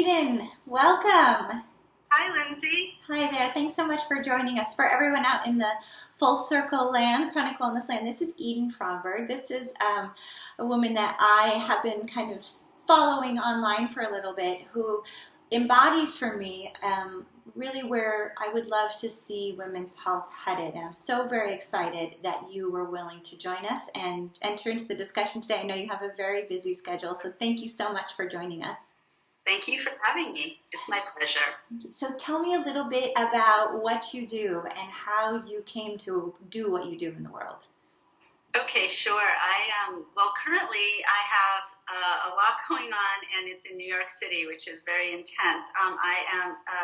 Eden, welcome. Hi, Lindsay. Hi there. Thanks so much for joining us. For everyone out in the full circle land, chronic wellness land, this is Eden Fromberg. This is a woman that I have been kind of following online for a little bit who embodies for me really where I would love to see women's health headed. And I'm so very excited that you were willing to join us and enter into the discussion today. I know you have a very busy schedule, so thank you so much for joining us. Thank you for having me. It's my pleasure. So tell me a little bit about what you do and how you came to do what you do in the world. Okay, sure. Well, currently I have a lot going on, and it's in New York City, which is very intense. I am a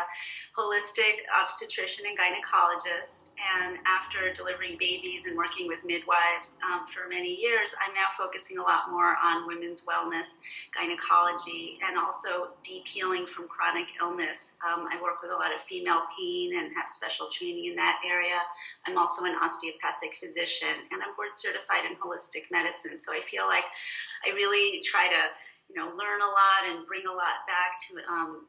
holistic obstetrician and gynecologist, and after delivering babies and working with midwives for many years, I'm now focusing a lot more on women's wellness, gynecology, and also deep healing from chronic illness. I work with a lot of female pain and have special training in that area. I'm also an osteopathic physician, and I'm board certified in holistic medicine, so I feel like I really try to learn a lot and bring a lot back to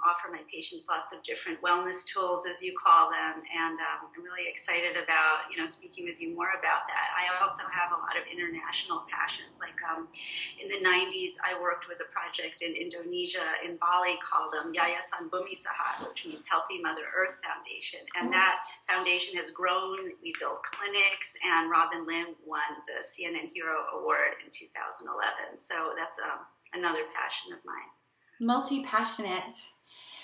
offer my patients lots of different wellness tools, as you call them, and I'm really excited about speaking with you more about that. I also have a lot of international passions. Like in the 90s, I worked with a project in Indonesia, in Bali, called Yayasan Bumi Sahat, which means Healthy Mother Earth Foundation, and that foundation has grown. We built clinics, and Robin Lim won the CNN Hero Award in 2011. So that's another passion of mine. Multi-passionate.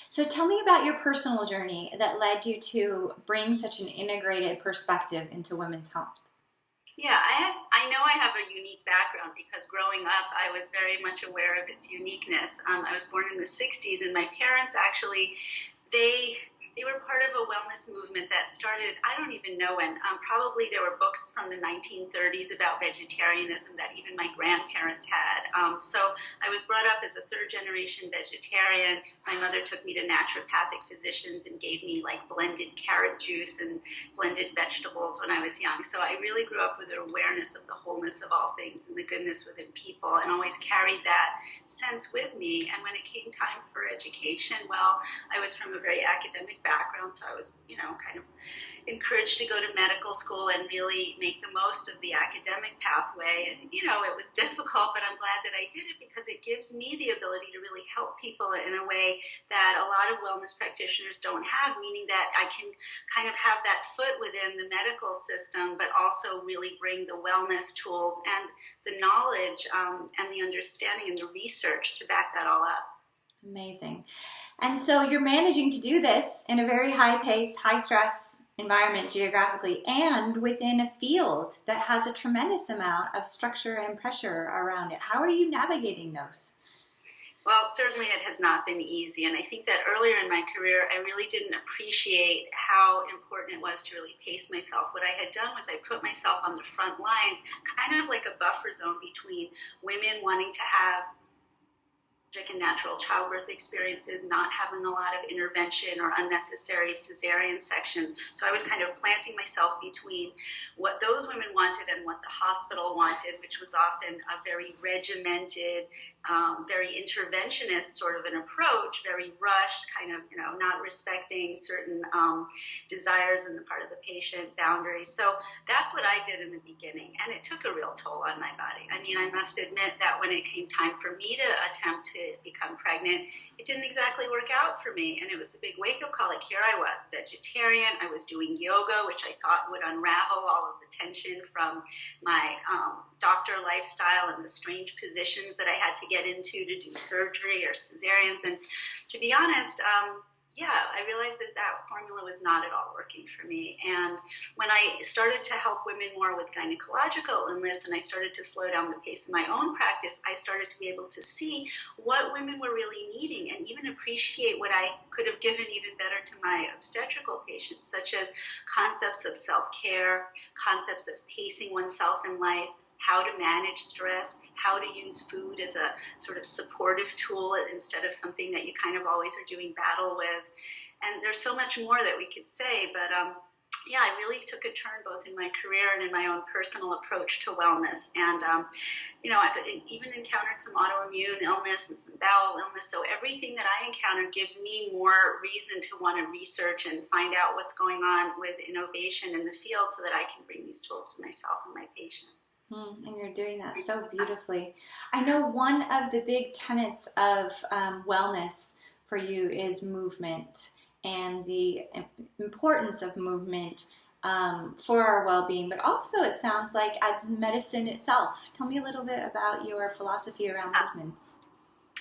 So tell me about your personal journey that led you to bring such an integrated perspective into women's health. Yeah, I know I have a unique background because growing up, I was very much aware of its uniqueness. I was born in the 60s, and my parents actually, they were part of a wellness movement that started, I don't even know when. Probably there were books from the 1930s about vegetarianism that even my grandparents had. So I was brought up as a third-generation vegetarian. My mother took me to naturopathic physicians and gave me like blended carrot juice and blended vegetables when I was young. So I really grew up with an awareness of the wholeness of all things and the goodness within people, and always carried that sense with me. And when it came time for education, well, I was from a very academic background, so I was, kind of encouraged to go to medical school and really make the most of the academic pathway. And, it was difficult, but I'm glad that I did it because it gives me the ability to really help people in a way that a lot of wellness practitioners don't have, meaning that I can kind of have that foot within the medical system, but also really bring the wellness tools and the knowledge and the understanding and the research to back that all up. Amazing. And so you're managing to do this in a very high-paced, high-stress environment geographically and within a field that has a tremendous amount of structure and pressure around it. How are you navigating those? Well, certainly it has not been easy, and I think that earlier in my career, I really didn't appreciate how important it was to really pace myself. What I had done was I put myself on the front lines, kind of like a buffer zone between women wanting to have and natural childbirth experiences, not having a lot of intervention or unnecessary cesarean sections. So I was kind of planting myself between what those women wanted and what the hospital wanted, which was often a very regimented, very interventionist sort of an approach, very rushed, kind of, not respecting certain desires on the part of the patient, boundaries. So that's what I did in the beginning, and it took a real toll on my body. I mean, I must admit that when it came time for me to attempt to become pregnant, it didn't exactly work out for me, and it was a big wake-up call. Like, here I was, vegetarian, I was doing yoga, which I thought would unravel all of the tension from my doctor lifestyle and the strange positions that I had to get into to do surgery or cesareans. And to be honest, I realized that formula was not at all working for me. And when I started to help women more with gynecological illness, and I started to slow down the pace of my own practice, I started to be able to see what women were really needing and even appreciate what I could have given even better to my obstetrical patients, such as concepts of self-care, concepts of pacing oneself in life, how to manage stress, how to use food as a sort of supportive tool instead of something that you kind of always are doing battle with. And there's so much more that we could say, but yeah, I really took a turn both in my career and in my own personal approach to wellness. And, I've even encountered some autoimmune illness and some bowel illness. So everything that I encounter gives me more reason to want to research and find out what's going on with innovation in the field so that I can bring these tools to myself and my patients. And you're doing that so beautifully. I know one of the big tenets of wellness for you is movement and the importance of movement for our well-being, but also it sounds like as medicine itself. Tell me a little bit about your philosophy around movement.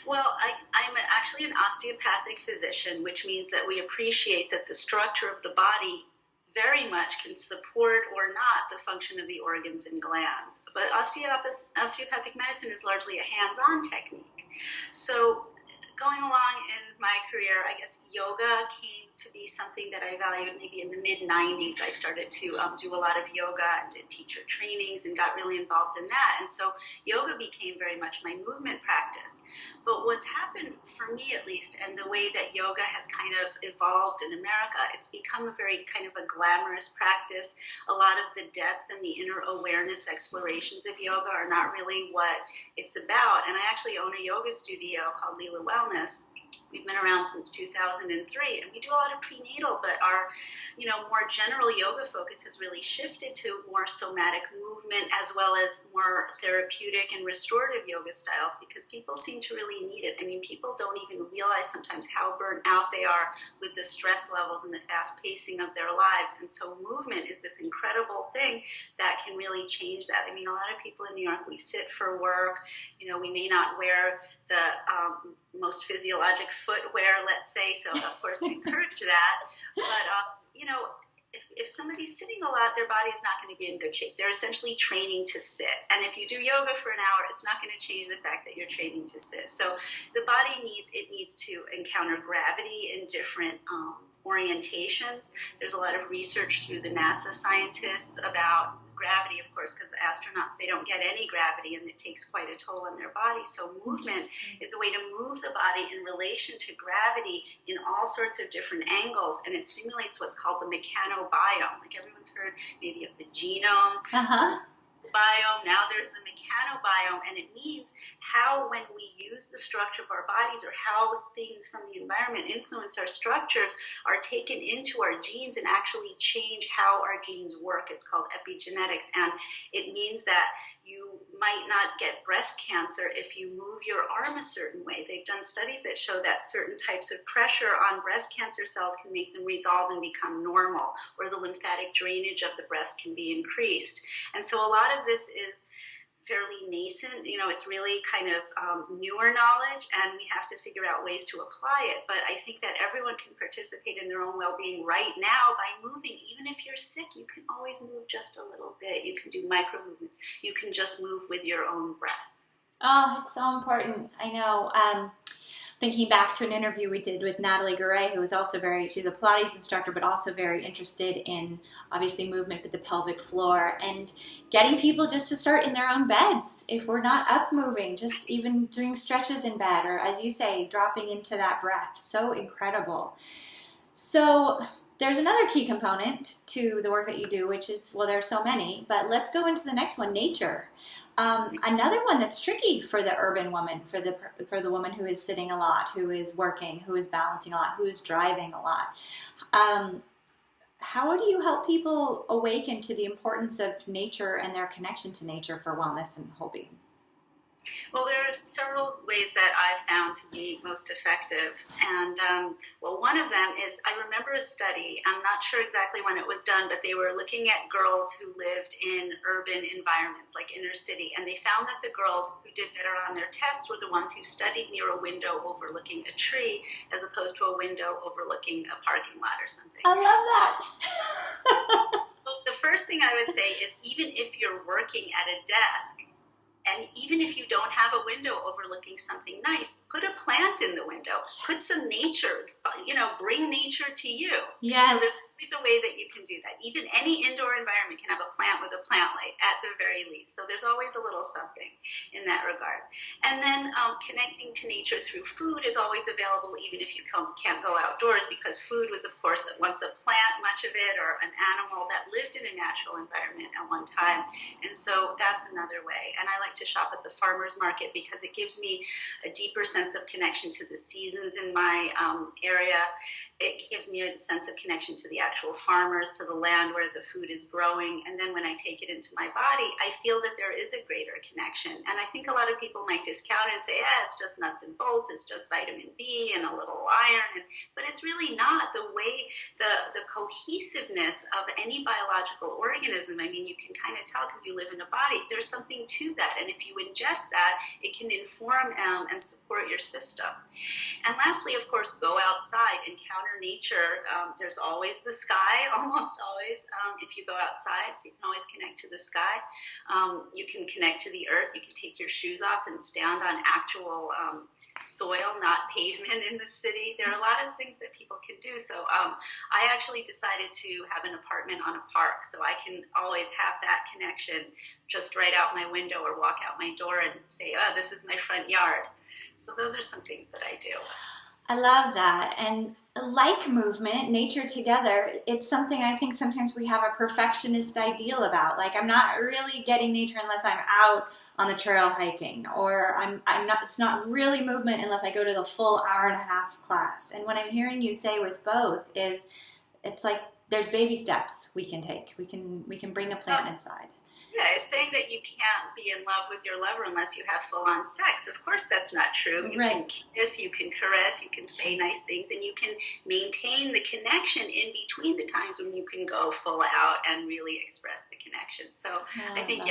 Well, I'm actually an osteopathic physician, which means that we appreciate that the structure of the body very much can support or not the function of the organs and glands. But osteopathic medicine is largely a hands-on technique. So going along in my career, I guess yoga came to be something that I valued maybe in the mid-90s. I started to do a lot of yoga and did teacher trainings and got really involved in that. And so yoga became very much my movement practice. But what's happened, for me at least, and the way that yoga has kind of evolved in America, it's become a very kind of a glamorous practice. A lot of the depth and the inner awareness explorations of yoga are not really what it's about. And I actually own a yoga studio called Leela Wellness. We've been around since 2003, and we do a lot of prenatal, but our, more general yoga focus has really shifted to more somatic movement as well as more therapeutic and restorative yoga styles because people seem to really need it. I mean, people don't even realize sometimes how burnt out they are with the stress levels and the fast pacing of their lives, and so movement is this incredible thing that can really change that. I mean, a lot of people in New York, we sit for work, we may not wear the most physiologic footwear, let's say, so of course we encourage that, but if somebody's sitting a lot, their body's not going to be in good shape. They're essentially training to sit, and if you do yoga for an hour, it's not going to change the fact that you're training to sit. So the body needs to encounter gravity in different orientations. There's a lot of research through the NASA scientists about gravity, of course, because astronauts, they don't get any gravity and it takes quite a toll on their body. So movement is a way to move the body in relation to gravity in all sorts of different angles, and it stimulates what's called the mechanobiome. Like everyone's heard maybe of the genome. Biome. Now there's the mechanobiome, and it means how, when we use the structure of our bodies or how things from the environment influence our structures, are taken into our genes and actually change how our genes work. It's called epigenetics, and it means that you might not get breast cancer if you move your arm a certain way. They've done studies that show that certain types of pressure on breast cancer cells can make them resolve and become normal, or the lymphatic drainage of the breast can be increased. And so a lot of this is fairly nascent. It's really kind of newer knowledge, and we have to figure out ways to apply it. But I think that everyone can participate in their own well-being right now by moving. Even if you're sick, you can always move just a little bit. You can do micro movements. You can just move with your own breath. Oh, it's so important. I know. Thinking back to an interview we did with Natalie Garay, who is also she's a Pilates instructor, but also very interested in, obviously, movement with the pelvic floor, and getting people just to start in their own beds. If we're not up moving, just even doing stretches in bed, or as you say, dropping into that breath. So incredible. So there's another key component to the work that you do, which is, well, there are so many, but let's go into the next one, nature. Another one that's tricky for the urban woman, for the woman who is sitting a lot, who is working, who is balancing a lot, who is driving a lot. How do you help people awaken to the importance of nature and their connection to nature for wellness and well-being? Well, there are several ways that I've found to be most effective. And, one of them is, I remember a study, I'm not sure exactly when it was done, but they were looking at girls who lived in urban environments, like inner city, and they found that the girls who did better on their tests were the ones who studied near a window overlooking a tree, as opposed to a window overlooking a parking lot or something. I love that. So the first thing I would say is, even if you're working at a desk, and even if you don't have a window overlooking something nice, put a plant in the window, put some nature, bring nature to you. Yes. So there's always a way that you can do that. Even any indoor environment can have a plant with a plant light at the very least. So there's always a little something in that regard. And then connecting to nature through food is always available, even if you can't go outdoors, because food was, of course, once a plant, much of it, or an animal that lived in a natural environment at one time. And so that's another way. And I like to shop at the farmer's market because it gives me a deeper sense of connection to the seasons in my area. It gives me a sense of connection to the actual farmers, to the land where the food is growing. And then when I take it into my body, I feel that there is a greater connection. And I think a lot of people might discount it and say, it's just nuts and bolts, it's just vitamin B and a little iron. But it's really not. The way, the cohesiveness of any biological organism, I mean, you can kind of tell because you live in a body, there's something to that. And if you ingest that, it can inform and support your system. And lastly, of course, go outside, encounter nature. There's always the sky, almost always, if you go outside, so you can always connect to the sky. You can connect to the earth. You can take your shoes off and stand on actual soil, not pavement in the city. There are a lot of things that people can do. So I actually decided to have an apartment on a park, so I can always have that connection just right out my window or walk out my door and say, this is my front yard. So those are some things that I do. I love that. And like movement, nature together, it's something I think sometimes we have a perfectionist ideal about. Like, I'm not really getting nature unless I'm out on the trail hiking, or I'm not, it's not really movement unless I go to the full hour-and-a-half class. And what I'm hearing you say with both is it's like there's baby steps we can take. We can bring a plant inside. Yeah, it's saying that you can't be in love with your lover unless you have full-on sex. Of course, that's not true. You can kiss, you can caress, you can say nice things, and you can maintain the connection in between the times when you can go full out and really express the connection. So I think,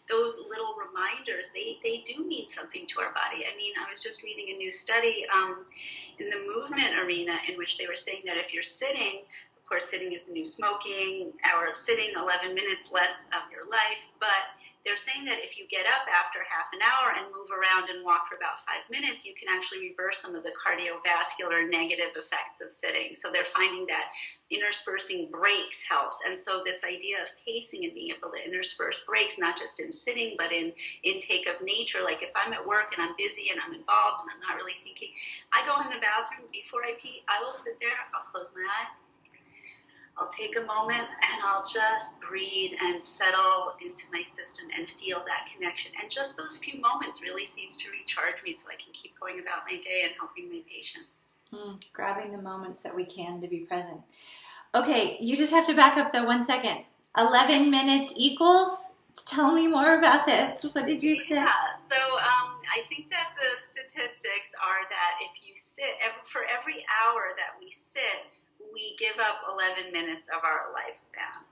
those little reminders, they do mean something to our body. I mean, I was just reading a new study in the movement arena in which they were saying that if you're sitting, of course, sitting is the new smoking, hour of sitting, 11 minutes less of your life. But they're saying that if you get up after half an hour and move around and walk for about 5 minutes, you can actually reverse some of the cardiovascular negative effects of sitting. So they're finding that interspersing breaks helps. And so this idea of pacing and being able to intersperse breaks, not just in sitting, but in intake of nature. Like if I'm at work and I'm busy and I'm involved and I'm not really thinking, I go in the bathroom before I pee, I will sit there, I'll close my eyes, I'll take a moment and I'll just breathe and settle into my system and feel that connection. And just those few moments really seems to recharge me so I can keep going about my day and helping my patients. Grabbing the moments that we can to be present. Okay, you just have to back up though 1 second. 11 minutes equals? Tell me more about this. What did you say? Yeah, so I think that the statistics are that if you sit, for every hour that we sit, we give up 11 minutes of our lifespan.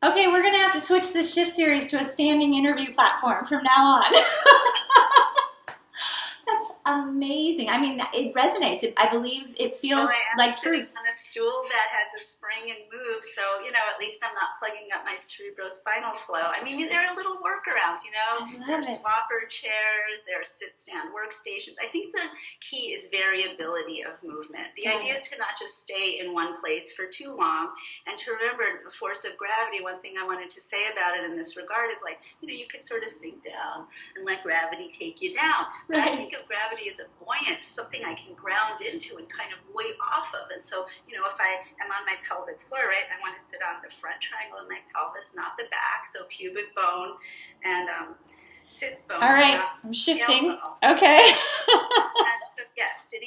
Okay, we're going to have to switch the Shift series to a standing interview platform from now on. That's amazing. I mean, it resonates. I believe it feels like truth. On a stool that has a spring and moves, so, at least I'm not plugging up my cerebrospinal flow. I mean, there are little workarounds, There are swapper chairs, there are sit-stand workstations. I think the key is variability of movement. The idea is to not just stay in one place for too long, and to remember the force of gravity. One thing I wanted to say about it in this regard is you could sort of sink down and let gravity take you down. But I think of gravity as a buoyant, something I can ground into and kind of buoy off of. And so, if I am on my pelvic floor, right, I want to sit on the front triangle of my pelvis, not the back. So pubic bone and sits bone. All right, I'm shifting. Okay. So,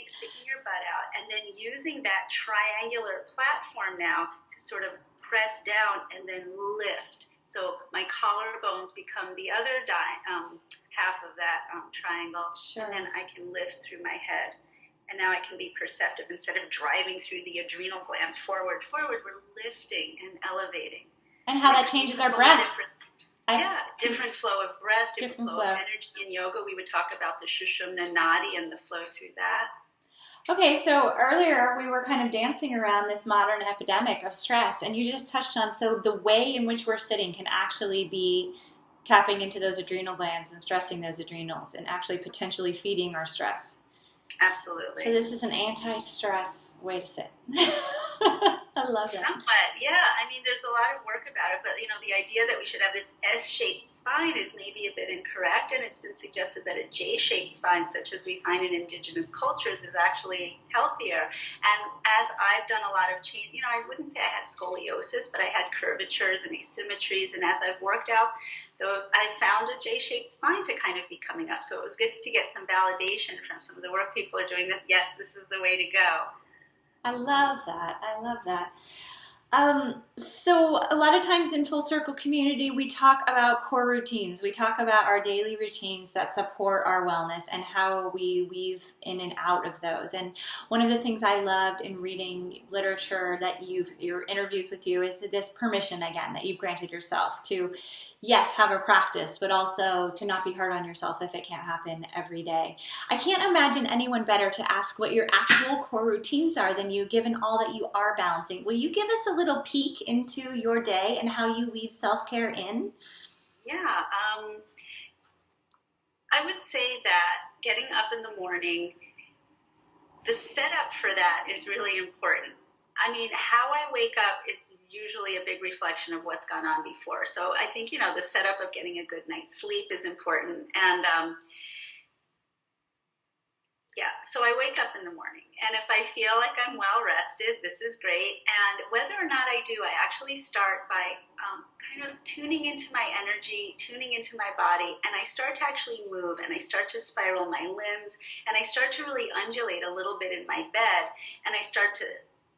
sticking your butt out and then using that triangular platform now to sort of press down and then lift. So my collarbones become the other half of that triangle, and then I can lift through my head. And now I can be perceptive. Instead of driving through the adrenal glands forward, we're lifting and elevating. And how that changes our breath. Different flow of breath, different flow of energy. In yoga, we would talk about the Sushumna Nadi and the flow through that. Okay, so earlier we were kind of dancing around this modern epidemic of stress, and you just touched on, so the way in which we're sitting can actually be tapping into those adrenal glands and stressing those adrenals and actually potentially feeding our stress. Absolutely. So this is an anti-stress way to sit. I love that. Somewhat, yeah. I mean, there's a lot of work about it, but the idea that we should have this S-shaped spine is maybe a bit incorrect, and it's been suggested that a J-shaped spine, such as we find in indigenous cultures, is actually healthier. And as I've done a lot of change, I wouldn't say I had scoliosis, but I had curvatures and asymmetries, and as I've worked out those, I found a J-shaped spine to kind of be coming up. So it was good to get some validation from some of the work people are doing that, yes, this is the way to go. I love that. I love that. So a lot of times in Full Circle community, we talk about core routines. We talk about our daily routines that support our wellness and how we weave in and out of those. And one of the things I loved in reading literature that your interviews with you is this permission again that you've granted yourself to, yes, have a practice, but also to not be hard on yourself if it can't happen every day. I can't imagine anyone better to ask what your actual core routines are than you, given all that you are balancing. Will you give us a little peek into your day and how you weave self-care in? Yeah, I would say that getting up in the morning, the setup for that is really important. I mean, how I wake up is usually a big reflection of what's gone on before. So I think, the setup of getting a good night's sleep is important. And so I wake up in the morning. And if I feel like I'm well rested, this is great. And whether or not I do, I actually start by kind of tuning into my energy, tuning into my body, and I start to actually move, and I start to spiral my limbs, and I start to really undulate a little bit in my bed, and I start to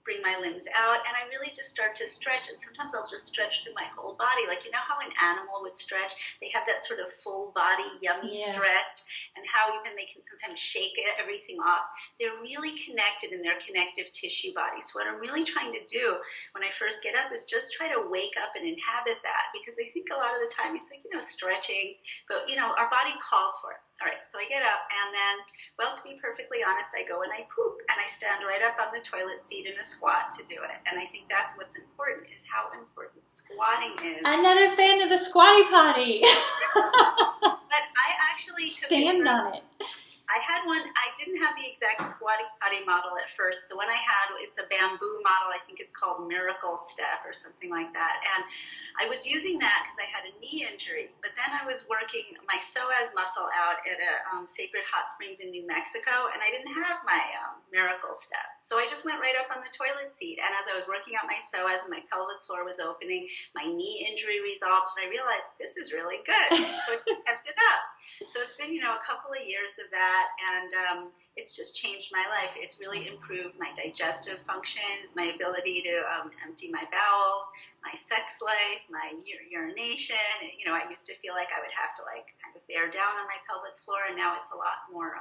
bring my limbs out, and I really just start to stretch, and sometimes I'll just stretch through my whole body. Like, how an animal would stretch? They have that sort of full body, yummy stretch, and how even they can sometimes shake everything off. They're really connected in their connective tissue body. So what I'm really trying to do when I first get up is just try to wake up and inhabit that, because I think a lot of the time it's like, stretching, but, our body calls for it. All right, so I get up, and then, well, to be perfectly honest, I go and I poop, and I stand right up on the toilet seat in a squat to do it. And I think that's what's important, is how important squatting is. Another fan of the squatty potty. But I actually stand on it. I had one. I didn't have the exact squatty potty model at first. The one I had is a bamboo model. I think it's called Miracle Step or something like that. And I was using that because I had a knee injury. But then I was working my psoas muscle out at a Sacred Hot Springs in New Mexico, and I didn't have my Miracle Step. So I just went right up on the toilet seat. And as I was working out my psoas and my pelvic floor was opening, my knee injury resolved, and I realized this is really good. So I just kept it up. So it's been, a couple of years of that. And it's just changed my life. It's really improved my digestive function, my ability to empty my bowels, my sex life, my urination. I used to feel like I would have to kind of bear down on my pelvic floor, and now it's a lot more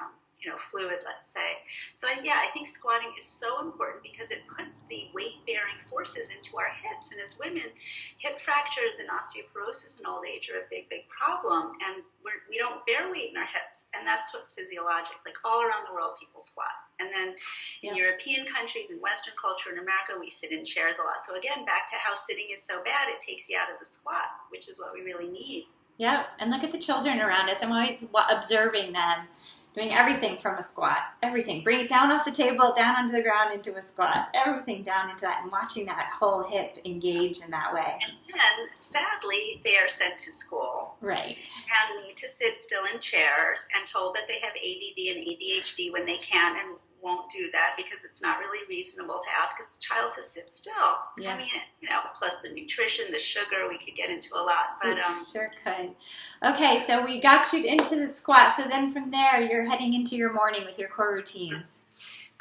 fluid, let's say. So I think squatting is so important because it puts the weight-bearing forces into our hips. And as women, hip fractures and osteoporosis in old age are a big, big problem. And we don't bear weight in our hips. And that's what's physiologic. Like all around the world, people squat. And then in European countries, in Western culture, in America, we sit in chairs a lot. So again, back to how sitting is so bad, it takes you out of the squat, which is what we really need. Yeah, and look at the children around us. I'm always observing them doing everything from a squat. Everything. Bring it down off the table, down onto the ground, into a squat. Everything down into that, and watching that whole hip engage in that way. And then, sadly, they are sent to school. Right. And need to sit still in chairs and told that they have ADD and ADHD when they can and won't do that because it's not really reasonable to ask a child to sit still. Yeah. I mean, plus the nutrition, the sugar, we could get into a lot. But we sure could. Okay, so we got you into the squat. So then from there, you're heading into your morning with your core routines.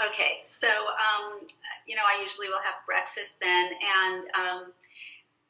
Okay, so, I usually will have breakfast then. And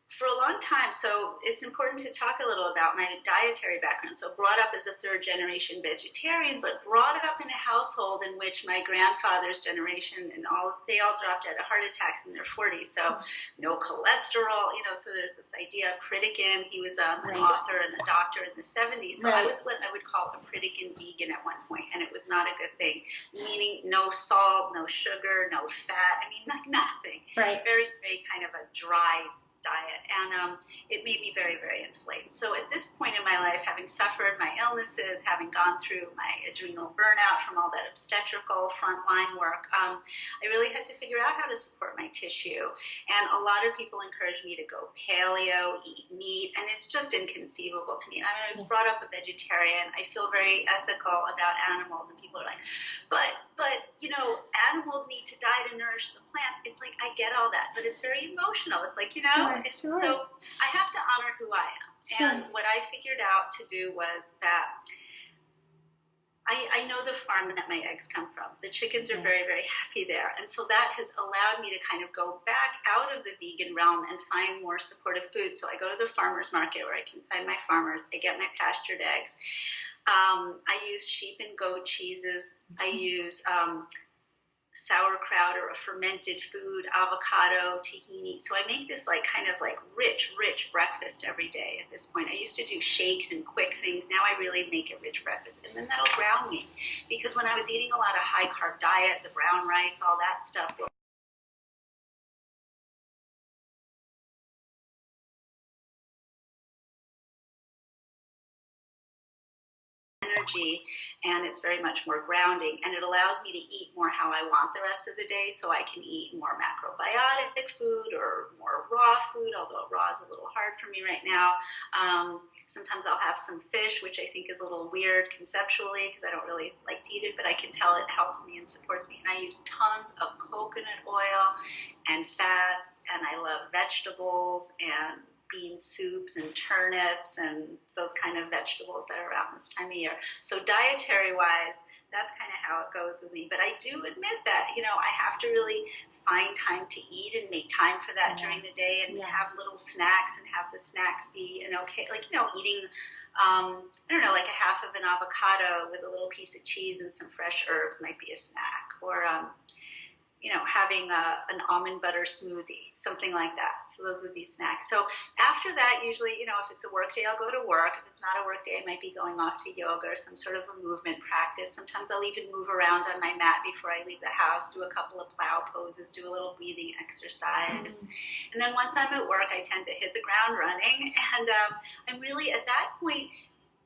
for a long time, so it's important to talk a little about my dietary background. So brought up as a third-generation vegetarian, but brought up in a household in which my grandfather's generation and they all dropped dead of heart attacks in their 40s. So no cholesterol, so there's this idea of Pritikin. He was an author and a doctor in the 70s. So I was what I would call a Pritikin vegan at one point, and it was not a good thing, meaning no salt, no sugar, no fat. I mean, nothing. Right. Very, very kind of a dry diet, and it made me very, very inflamed. So at this point in my life, having suffered my illnesses, having gone through my adrenal burnout from all that obstetrical frontline work, I really had to figure out how to support my tissue. And a lot of people encouraged me to go paleo, eat meat, and it's just inconceivable to me. I mean, I was brought up a vegetarian. I feel very ethical about animals, and people are like, but you know, animals need to die to nourish the plants. It's like, I get all that, but it's very emotional. It's like, you know, Sure. so I have to honor who I am. Sure. And what I figured out to do was that I know the farm that my eggs come from. The chickens are very, very happy there. And so that has allowed me to kind of go back out of the vegan realm and find more supportive food. So I go to the farmer's market where I can find my farmers. I get my pastured eggs. I use sheep and goat cheeses. I use sauerkraut or a fermented food, avocado, tahini. So I make this like kind of like rich breakfast every day at this point. I used to do shakes and quick things. Now I really make a rich breakfast, and then that'll ground me. Because when I was eating a lot of high carb diet, the brown rice, all that stuff, energy, and it's very much more grounding, and it allows me to eat more how I want the rest of the day, so I can eat more macrobiotic food or more raw food, although raw is a little hard for me right now. Sometimes I'll have some fish, which I think is a little weird conceptually because I don't really like to eat it, but I can tell it helps me and supports me. And I use tons of coconut oil and fats, and I love vegetables and bean soups and turnips and those kind of vegetables that are around this time of year. So dietary-wise, that's kind of how it goes with me. But I do admit that, you know, I have to really find time to eat and make time for that during the day, and have little snacks, and have the snacks be an okay, like, you know, eating, I don't know, like a half of an avocado with a little piece of cheese and some fresh herbs might be a snack, or you know, having an almond butter smoothie, something like that. So those would be snacks. So after that, usually, you know, if it's a work day, I'll go to work. If it's not a work day, I might be going off to yoga or some sort of a movement practice. Sometimes I'll even move around on my mat before I leave the house, do a couple of plow poses, do a little breathing exercise. And then once I'm at work, I tend to hit the ground running. And I'm really, at that point,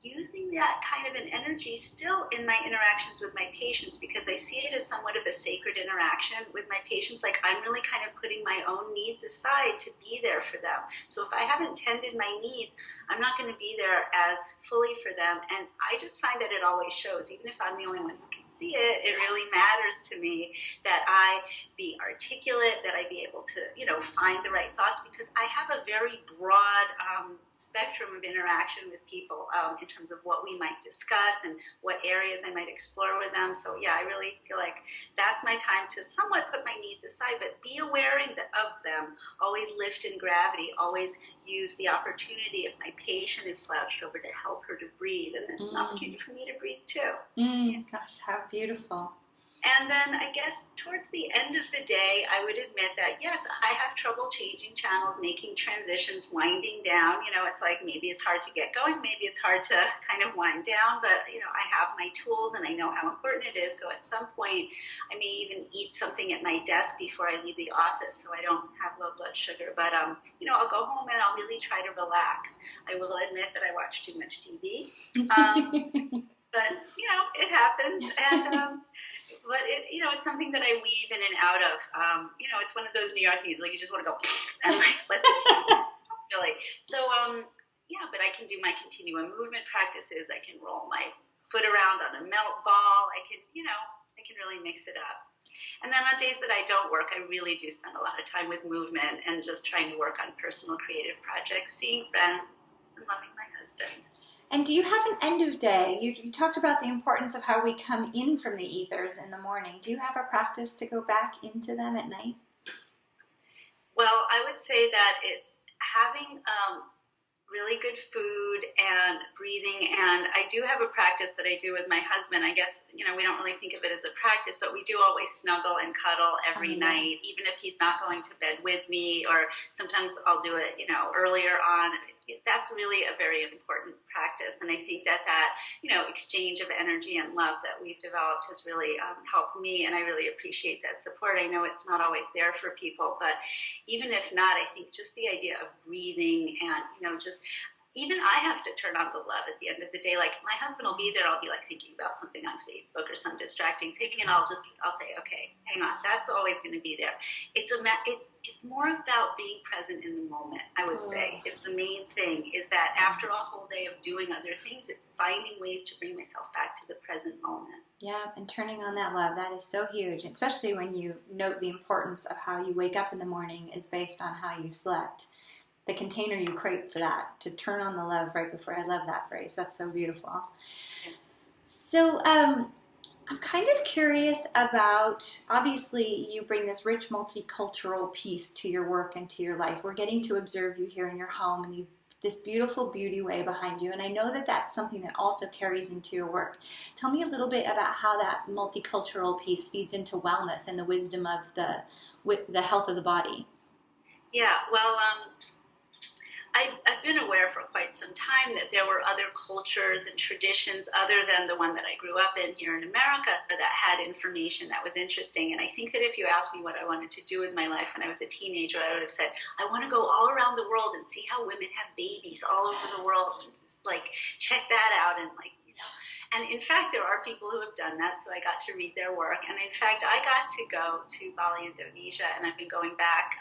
using that kind of an energy still in my interactions with my patients, because I see it as somewhat of a sacred interaction with my patients. Like, I'm really kind of putting my own needs aside to be there for them. So if I haven't tended my needs, I'm not going to be there as fully for them. And I just find that it always shows, even if I'm the only one who can see it, it really matters to me that I be articulate, that I be able to, you know, find the right thoughts, because I have a very broad spectrum of interaction with people in terms of what we might discuss and what areas I might explore with them. So yeah, I really feel like that's my time to somewhat put my needs aside, but be aware of them. Always lift in gravity, always use the opportunity if my patient is slouched over to help her to breathe, and it's an opportunity for me to breathe too. Gosh, how beautiful. And then I guess towards the end of the day, I would admit that, yes, I have trouble changing channels, making transitions, winding down. You know, it's like maybe it's hard to get going, maybe it's hard to kind of wind down, but, you know, I have my tools and I know how important it is. So at some point, I may even eat something at my desk before I leave the office so I don't have low blood sugar. But, you know, I'll go home and I'll really try to relax. I will admit that I watch too much TV, but, you know, it happens. And, but it, you know, it's something that I weave in and out of. You know, it's one of those New York things, like you just want to go and like let the TV really. So yeah, but I can do my continuum movement practices. I can roll my foot around on a melt ball. I can, you know, I can really mix it up. And then on days that I don't work, I really do spend a lot of time with movement and just trying to work on personal creative projects, seeing friends, and loving my husband. And do you have an end of day? You talked about the importance of how we come in from the ethers in the morning. Do you have a practice to go back into them at night? Well, I would say that it's having really good food and breathing. And I do have a practice that I do with my husband. I guess, you know, we don't really think of it as a practice, but we do always snuggle and cuddle every night, even if he's not going to bed with me, or sometimes I'll do it, you know, earlier on. that's really a very important practice. And I think that exchange of energy and love that we've developed has really helped me. And I really appreciate that support. I know it's not always there for people, but even if not, I think just the idea of breathing and, just even I have to turn on the love at the end of the day. Like my husband will be there. I'll be like thinking about something on Facebook or some distracting thing, and I'll say, okay, hang on. That's always going to be there. It's more about being present in the moment. I would say is the main thing. Is that after a whole day of doing other things, it's finding ways to bring myself back to the present moment. Yeah, and turning on that love, that is so huge, especially when you note the importance of how you wake up in the morning is based on how you slept. The container you create for that, to turn on the love right before. I love that phrase. That's so beautiful. So I'm kind of curious about, obviously you bring this rich multicultural piece to your work and to your life. We're getting to observe you here in your home and this beautiful beauty way behind you. And I know that that's something that also carries into your work. Tell me a little bit about how that multicultural piece feeds into wellness and the wisdom of the health of the body. Yeah, well, I've been aware for quite some time that there were other cultures and traditions other than the one that I grew up in here in America that had information that was interesting. And I think that if you asked me what I wanted to do with my life when I was a teenager, I would have said, I want to go all around the world and see how women have babies all over the world and just check that out and And in fact, there are people who have done that, so I got to read their work. And in fact, I got to go to Bali, Indonesia, and I've been going back,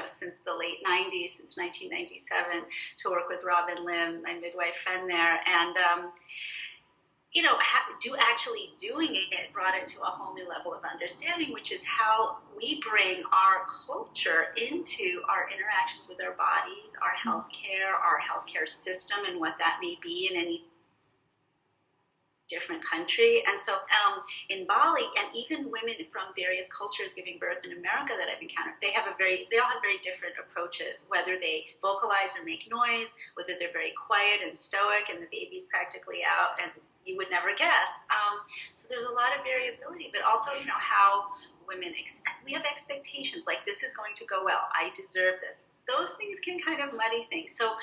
since the late 90s, since 1997, to work with Robin Lim, my midwife friend there. And, doing it brought it to a whole new level of understanding, which is how we bring our culture into our interactions with our bodies, our healthcare system, and what that may be in any different country. And so in Bali, and even women from various cultures giving birth in America that I've encountered, they all have very different approaches, whether they vocalize or make noise, whether they're very quiet and stoic and the baby's practically out and you would never guess. So there's a lot of variability, but also, how women, we have expectations, like this is going to go well, I deserve this. Those things can kind of muddy things. So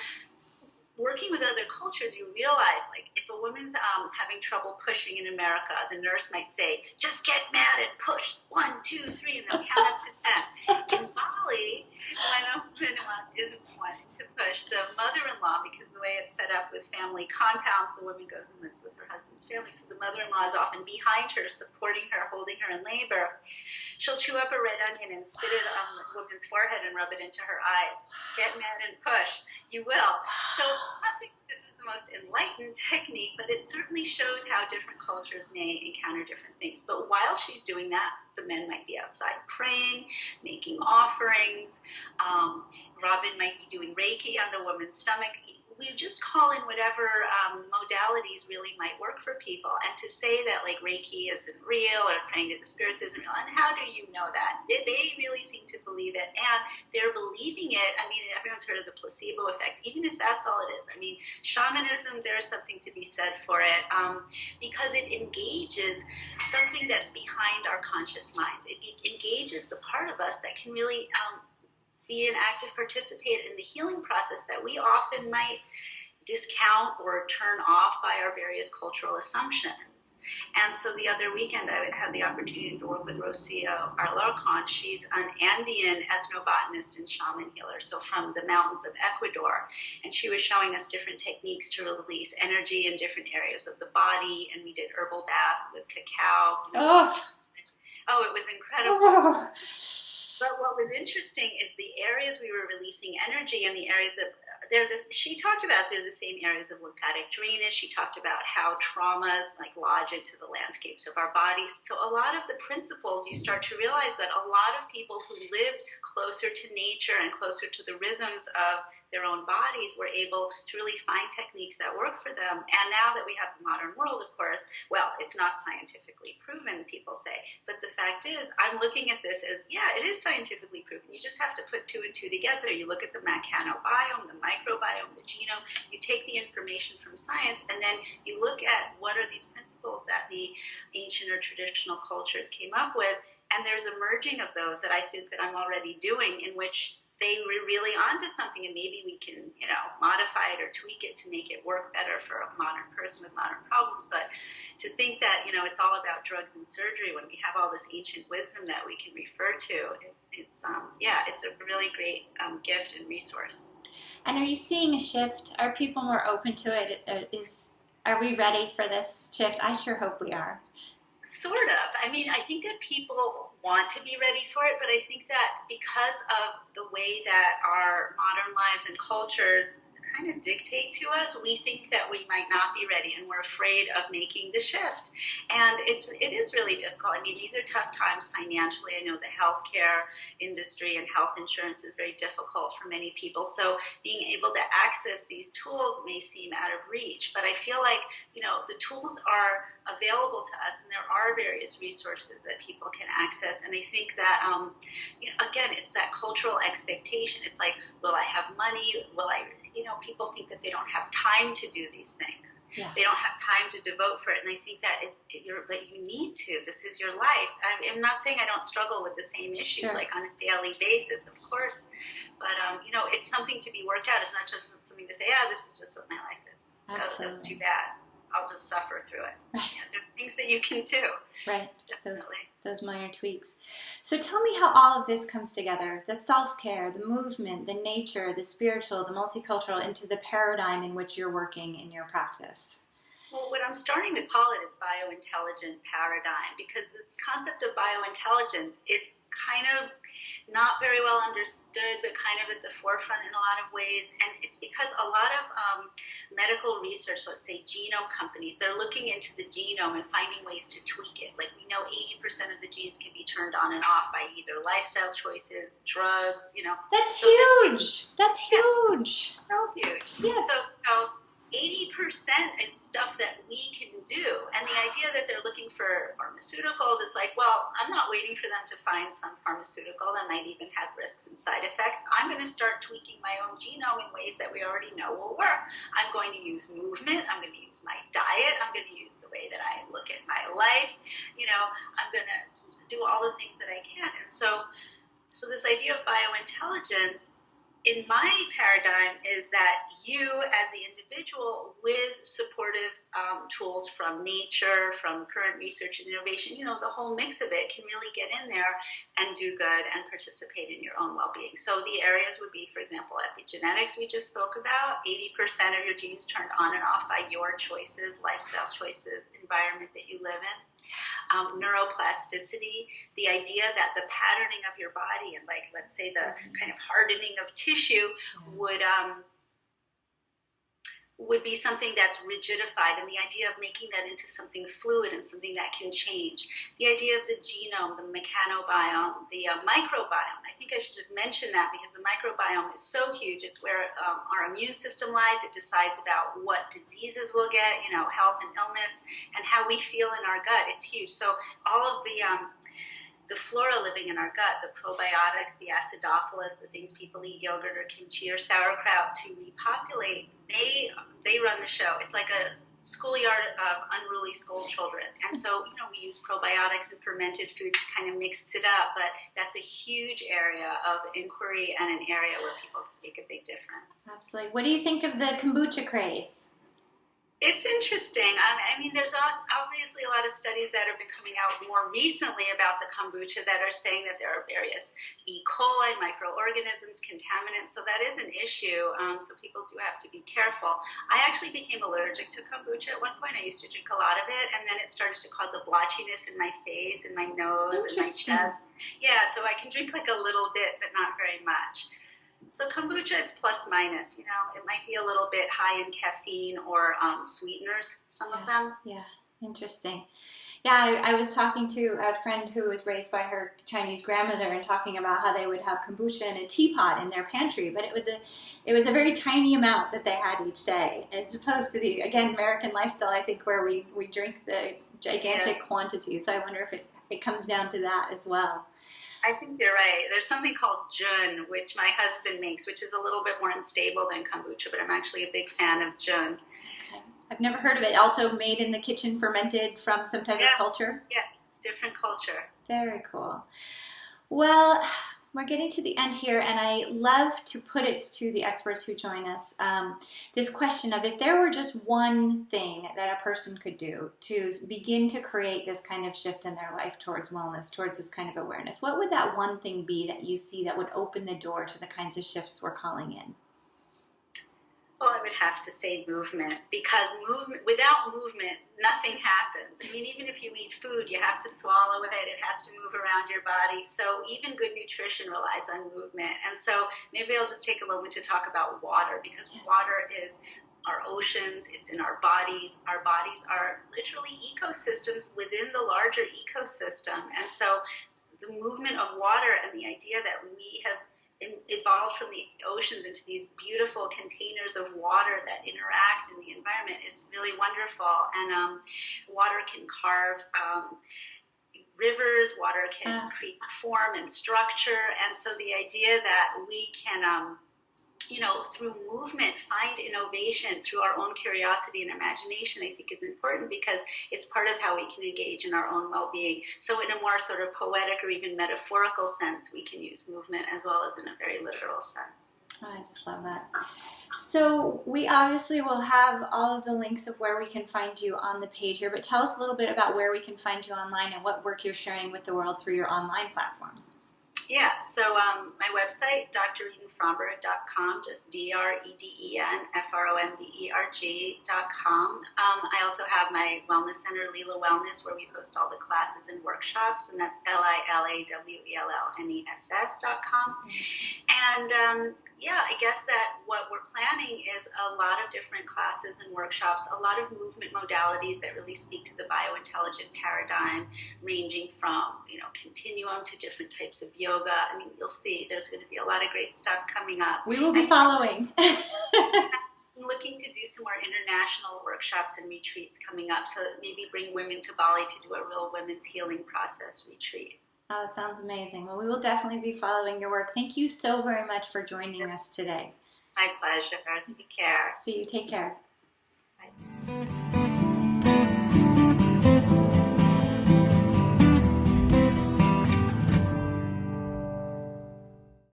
working with other cultures, you realize, if a woman's having trouble pushing in America, the nurse might say, just get mad and push. 1, 2, 3, and they'll count up to 10. In Bali, when a woman isn't wanting to push, the mother-in-law, because the way it's set up with family compounds, the woman goes and lives with her husband's family, so the mother-in-law is often behind her, supporting her, holding her in labor. She'll chew up a red onion and spit it on the woman's forehead and rub it into her eyes. Get mad and push. You will. So I'm not saying this is the most enlightened technique, but it certainly shows how different cultures may encounter different things. But while she's doing that, the men might be outside praying, making offerings. Robin might be doing Reiki on the woman's stomach. We just call in whatever modalities really might work for people. And to say that Reiki isn't real or praying to the spirits isn't real, and how do you know that? They really seem to believe it, and they're believing it. I mean, everyone's heard of the placebo effect, even if that's all it is. I mean, shamanism, there's something to be said for it because it engages something that's behind our conscious minds. It engages the part of us that can really be an active participant in the healing process that we often might discount or turn off by our various cultural assumptions. And so the other weekend I had the opportunity to work with Rocio Alarcon. She's an Andean ethnobotanist and shaman healer, so from the mountains of Ecuador. And she was showing us different techniques to release energy in different areas of the body, and we did herbal baths with cacao. Oh, it was incredible. But what was interesting is the areas we were releasing energy and the areas of she talked about they're the same areas of lymphatic drainage. She talked about how traumas lodge into the landscapes of our bodies. So a lot of the principles, you start to realize that a lot of people who lived closer to nature and closer to the rhythms of their own bodies were able to really find techniques that work for them. And now that we have the modern world, of course, well, it's not scientifically proven, people say. But the fact is, I'm looking at this as, yeah, it is scientifically proven. You just have to put 2 and 2 together. You look at the mechanobiome, the microbiome, the genome, you take the information from science, and then you look at what are these principles that the ancient or traditional cultures came up with, and there's a merging of those that I think that I'm already doing, in which they were really onto something, and maybe we can, modify it or tweak it to make it work better for a modern person with modern problems. But to think that, it's all about drugs and surgery when we have all this ancient wisdom that we can refer to, it's a really great gift and resource. And are you seeing a shift? Are people more open to it? Are we ready for this shift? I sure hope we are. Sort of. I mean, I think that people want to be ready for it, but I think that because of the way that our modern lives and cultures kind of dictate to us, we think that we might not be ready, and we're afraid of making the shift. And it is really difficult. I mean, these are tough times financially. I know the healthcare industry and health insurance is very difficult for many people. So being able to access these tools may seem out of reach, but I feel like, the tools are available to us, and there are various resources that people can access. And I think that, again, it's that cultural expectation. It's like, will I have money? Will I, people think that they don't have time to do these things. Yeah. They don't have time to devote for it. And I think that you need to. This is your life. I'm not saying I don't struggle with the same issues, like on a daily basis, of course. But, it's something to be worked out. It's not just something to say, this is just what my life is. Absolutely. That's too bad. I'll just suffer through it. Right. There are things that you can do. Right. Definitely. Those minor tweaks. So tell me how all of this comes together. The self-care, the movement, the nature, the spiritual, the multicultural, into the paradigm in which you're working in your practice. Well, what I'm starting to call it is biointelligent paradigm, because this concept of biointelligence, it's kind of not very well understood, but kind of at the forefront in a lot of ways. And it's because a lot of medical research, let's say genome companies, they're looking into the genome and finding ways to tweak it. Like, we know 80% of the genes can be turned on and off by either lifestyle choices, drugs, That's huge. That's huge. So huge. Yes. So, 80% is stuff that we can do. And the idea that they're looking for pharmaceuticals, it's like, well, I'm not waiting for them to find some pharmaceutical that might even have risks and side effects. I'm going to start tweaking my own genome in ways that we already know will work. I'm going to use movement. I'm going to use my diet. I'm going to use the way that I look at my life. I'm going to do all the things that I can. And so this idea of biointelligence, in my paradigm, is that you as the individual, with supportive tools from nature, from current research and innovation, the whole mix of it can really get in there and do good and participate in your own well-being. So the areas would be, for example, epigenetics we just spoke about. 80% of your genes turned on and off by your choices, lifestyle choices, environment that you live in. Neuroplasticity, the idea that the patterning of your body and, like, let's say the kind of hardening of tissue would be something that's rigidified, and the idea of making that into something fluid and something that can change. The idea of the genome, the mechanobiome, the microbiome. I think I should just mention that because the microbiome is so huge. It's where our immune system lies. It decides about what diseases we'll get, health and illness, and how we feel in our gut. It's huge. So all of the flora living in our gut, the probiotics, the acidophilus, the things people eat, yogurt or kimchi or sauerkraut to repopulate, they run the show. It's like a schoolyard of unruly school children. And so, we use probiotics and fermented foods to kind of mix it up, but that's a huge area of inquiry and an area where people can make a big difference. Absolutely. What do you think of the kombucha craze? It's interesting. I mean, there's obviously a lot of studies that have been coming out more recently about the kombucha that are saying that there are various E. coli, microorganisms, contaminants. So that is an issue. So people do have to be careful. I actually became allergic to kombucha. At one point, I used to drink a lot of it, and then it started to cause a blotchiness in my face, and my nose, and my chest. Yeah, so I can drink like a little bit, but not very much. So kombucha, it's plus minus, it might be a little bit high in caffeine or sweeteners, some of them. Yeah, interesting. Yeah, I was talking to a friend who was raised by her Chinese grandmother and talking about how they would have kombucha in a teapot in their pantry, but it was a very tiny amount that they had each day, as opposed to the, again, American lifestyle, I think, where we drink the gigantic quantities. So I wonder if it comes down to that as well. I think you're right. There's something called jun, which my husband makes, which is a little bit more unstable than kombucha, but I'm actually a big fan of jun. Okay. I've never heard of it. Also made in the kitchen, fermented from some type of culture? Yeah, different culture. Very cool. Well, We're getting to the end here, and I love to put it to the experts who join us, this question of if there were just one thing that a person could do to begin to create this kind of shift in their life towards wellness, towards this kind of awareness, what would that one thing be that you see that would open the door to the kinds of shifts we're calling in? Well, I would have to say movement, because without movement, nothing happens. I mean, even if you eat food, you have to swallow it. It has to move around your body. So even good nutrition relies on movement. And so maybe I'll just take a moment to talk about water, because water is our oceans, it's in our bodies. Our bodies are literally ecosystems within the larger ecosystem. And so the movement of water and the idea that we have evolved from the oceans into these beautiful containers of water that interact in the environment is really wonderful. And water can carve rivers, water can create form and structure. And so the idea that we can, through movement, find innovation through our own curiosity and imagination, I think is important, because it's part of how we can engage in our own well-being. So in a more sort of poetic or even metaphorical sense, we can use movement as well as in a very literal sense. Oh, I just love that. So we obviously will have all of the links of where we can find you on the page here, but tell us a little bit about where we can find you online and what work you're sharing with the world through your online platform. Yeah, so my website, dredenfromberg.com, just DREDENFROMBERG.com. I also have my wellness center, Lila Wellness, where we post all the classes and workshops, and that's LILAWELLNESS.com. And I guess that what we're planning is a lot of different classes and workshops, a lot of movement modalities that really speak to the biointelligent paradigm, ranging from, continuum to different types of yoga. I mean, you'll see there's going to be a lot of great stuff coming up. We will be following. I'm looking to do some more international workshops and retreats coming up, so maybe bring women to Bali to do a real women's healing process retreat. Oh, that sounds amazing. Well, we will definitely be following your work. Thank you so very much for joining us today. It's my pleasure. Take care. See you. Take care. Bye.